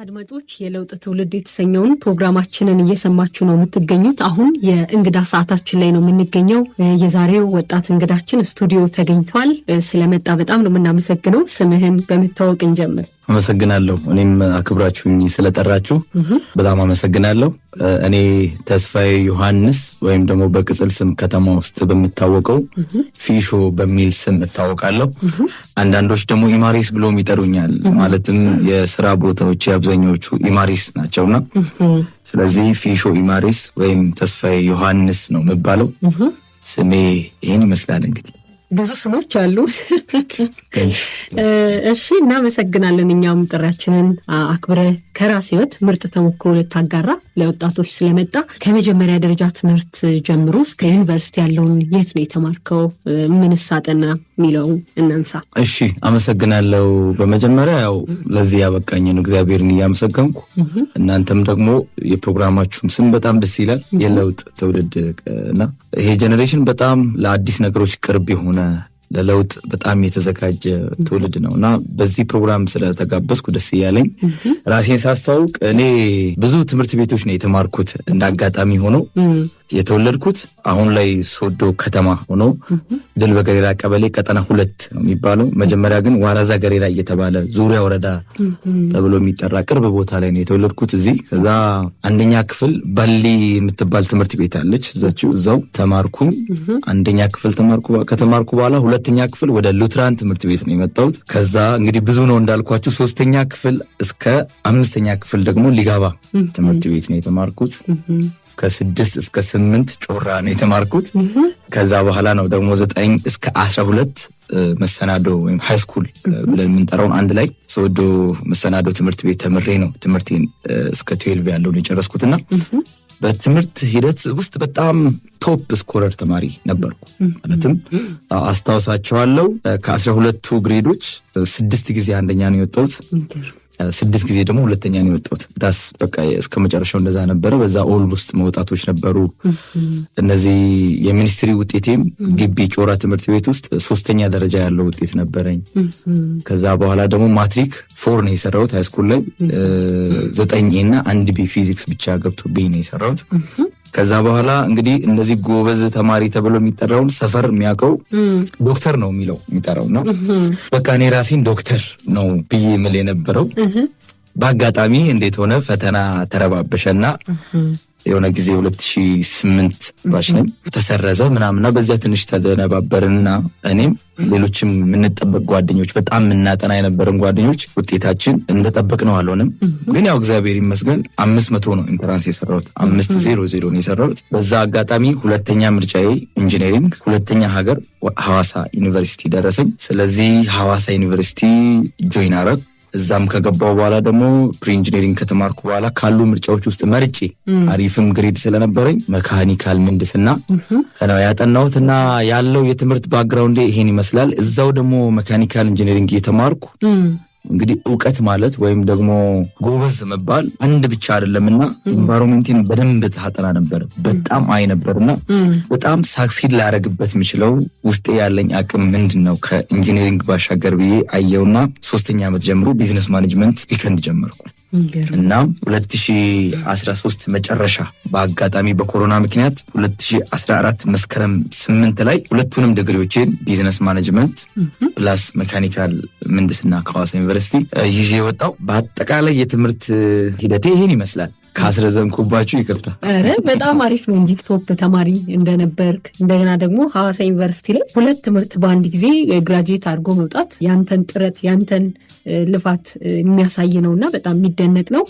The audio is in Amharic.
አድማጮች የለውጥ ትውልድ የተሰኘውን ፕሮግራማችንን እየሰማችሁ ነው የምትገኙት። አሁን የእንግዳ ሰዓታችን ላይ ነው የምንገኘው። የዛሬው ወጣት እንግዳችን ስቱዲዮ ተገኝቷል። ስለመጣ በጣም ነው የምናመሰግነው። ስምህን በመታወቅ እንጀምር። አመሰግናለሁ። እኔም አክብራችሁኝ ስለጠራችሁ በጣም አመሰግናለሁ። እኔ ተስፋዬ ዮሐንስ ወይም ደግሞ በቅጽል ስም ከተማ ውስጥ በሚታወቀው ፊሾ በሚል ስም እታወቃለሁ። አንዳንዶች ደግሞ ኢማሪስ ብሎም ይጠሩኛል። ማለትም የሥራ ቦታዎች አብዛኞቹ ኢማሪስ ናቸውና ስለዚህ ፊሾ ኢማሪስ ወይም ተስፋዬ ዮሐንስ ነው የሚባለው። ስሜ ይሄን ይመስላል። እንግዲህ ብዙ ስሞች አሉ። እሺ፣ እናመሰግናለን። እኛም ጥሪያችንን አክብረ ከራስ ህይወት ምርጥ ተሞክሮ ልታጋራ ለወጣቶች ስለመጣ ከመጀመሪያ ደረጃ ትምህርት ጀምሮ እስከ ዩኒቨርሲቲ ያለውን የት ነው የተማርከው? ምንስ አጠና የሚለው እናንሳ። እሺ፣ አመሰግናለሁ። በመጀመሪያ ያው ለዚህ ያበቃኝን እግዚአብሔርን እያመሰገንኩ እናንተም ደግሞ የፕሮግራማችሁም ስም በጣም ደስ ይላል፣ የለውጥ ትውልድ እና ይሄ ጄኔሬሽን በጣም ለአዲስ ነገሮች ቅርብ የሆነ ለለውጥ በጣም የተዘጋጀ ትውልድ ነውና በዚህ ፕሮግራም ስለተጋበዝኩ ደስ ይያለኝ። ራሴን ሳስተዋውቅ እኔ ብዙ ትምህርት ቤቶች ነው የተማርኩት። እንዳጋጣሚ ሆኖ የተወለድኩት አሁን ላይ ሶዶ ከተማ ሆኖ ድል በገሬራ ቀበሌ ቀጠና 2 ነው የሚባለው። መጀመሪያ ግን ዋራዛ ገሬራ እየተባለ ዙሪያ ወረዳ ተብሎ የሚጠራ ቅርብ ቦታ ላይ ነው የተወለድኩት እዚህ። ከዛ አንደኛ ክፍል ባሊ የምትባል ትምህርት ቤት አለች፣ እዛው ተማርኩኝ። አንደኛ ክፍል ከተማርኩ በኋላ ሁለተኛ ክፍል ወደ ሉትራን ትምህርት ቤት ነው የመጣሁት። ከዛ እንግዲህ ብዙ ነው እንዳልኳችሁ። ሶስተኛ ክፍል እስከ 5ኛ ክፍል ደግሞ ሊጋባ ትምህርት ቤት ነው የተማርኩት። ከ6 እስከ 8 ጮራ ነው የተማርኩት። ከዛ በኋላ ነው ደግሞ 9 እስከ 12 መሰናዶ ወይም ሃይ ስኩል ብለን የምንጠራውን አንድ ላይ ሶዶ መሰናዶ ትምህርት ቤት ተምሬ ነው ትምህርቴን እስከ 12 ያለውን የጨረስኩትና በትምህርት ሂደት ውስጥ በጣም ቶፕ ስኮረር ተማሪ ነበርኩ። ማለትም አስታውሳቸዋለሁ ከ12ቱ ግሬዶች 6 ጊዜ አንደኛ ነው የወጣሁት፣ 6 ጊዜ ደግሞ ሁለተኛ ነው የወጣሁት። ዳስ በቃ እስከ መጨረሻው እንደዛ ነበረ። በዛ ኦል ውስጥ መውጣቶች ነበሩ። እነዚህ የሚኒስትሪ ውጤቴም ግቢ ጮራ ትምህርት ቤት ውስጥ 3ኛ ደረጃ ያለው ውጤት ነበረኝ። ከዛ በኋላ ደግሞ ማትሪክ 4 ነው የሰራሁት። ሃይስኩል ላይ 9 እና 1 ቢ ፊዚክስ ብቻ ገብቶብኝ ነው የሰራሁት። ከዛ በኋላ እንግዲህ እንደዚህ ጎበዝ ተማሪ ተብሎ የሚጠራውን ሰፈር የሚያውቀው ዶክተር ነው የሚጠራው ነው። በቃ እኔ ራሴን ዶክተር ነው ብዬ ምል የነበረው። በአጋጣሚ እንዴት ሆነ ፈተና ተረባበሸና የሆነ ጊዜ 2008 ባሽ ነኝ ተሰረዘ ምናምንና በዚያ ትንሽ ተደነባበርንና እኔም ሌሎችም የምንጠበቅ ጓደኞች በጣም የምናጠና የነበረን ጓደኞች ውጤታችን እንደጠበቅ ነው አልሆነም። ግን ያው እግዚአብሔር ይመስገን 500 ነው ኢንትራንስ የሰራሁት፣ 500 ነው የሰራሁት። በዛ አጋጣሚ ሁለተኛ ምርጫዬ ኢንጂነሪንግ፣ ሁለተኛ ሀገር ሐዋሳ ዩኒቨርሲቲ ደረሰኝ። ስለዚህ ሐዋሳ ዩኒቨርሲቲ ጆይን አረግ። እዛም ከገባው በኋላ ደግሞ ፕሪ ኢንጂነሪንግ ከተማርኩ በኋላ ካሉ ምርጫዎች ውስጥ መርጬ አሪፍም ግሬድ ስለነበረኝ መካኒካል ምህንድስና ነው ያጠናሁትና ያለው የትምህርት ባክግራውንድ ይሄን ይመስላል። እዛው ደግሞ መካኒካል ኢንጂነሪንግ የተማርኩ እንግዲህ ዕውቀት ማለት ወይም ደግሞ ጎበዝ መባል አንድ ብቻ አይደለምና ኢንቫይሮንመንቲን በደንብ ታጠና ነበር። በጣም አይ ነበርና በጣም ሳክሲድ ላደርግበት የምችለው ውስጤ ያለኝ አቅም ምንድነው ከኢንጂነሪንግ ባሻገር ብዬ አየውና 3ኛ ዓመት ጀምሮ ቢዝነስ ማኔጅመንት ዊከንድ ጀመርኩ። እና 2013 መጨረሻ በአጋጣሚ በኮሮና ምክንያት 2014 መስከረም 8 ላይ ሁለቱንም ዲግሪዎችን ቢዝነስ ማኔጅመንት ፕላስ ሜካኒካል ምህንድስና ከሐዋሳ ዩኒቨርሲቲ ይዤ ወጣው። በአጠቃላይ የትምህርት ሂደቴ ይሄን ይመስላል። ካስረዘምኩባችሁ ይቅርታ። አረ በጣም አሪፍ ነው እንጂ ቶፕ ተማሪ እንደነበርክ እንደገና ደግሞ ሐዋሳ ዩኒቨርሲቲ ላይ 2 ትምህርት በአንድ ጊዜ ግራጁዌት አድርጎ መውጣት ያንተን ጥረት ያንተን ልፋት የሚያሳይ ነውና በጣም የሚደነቅ ነው።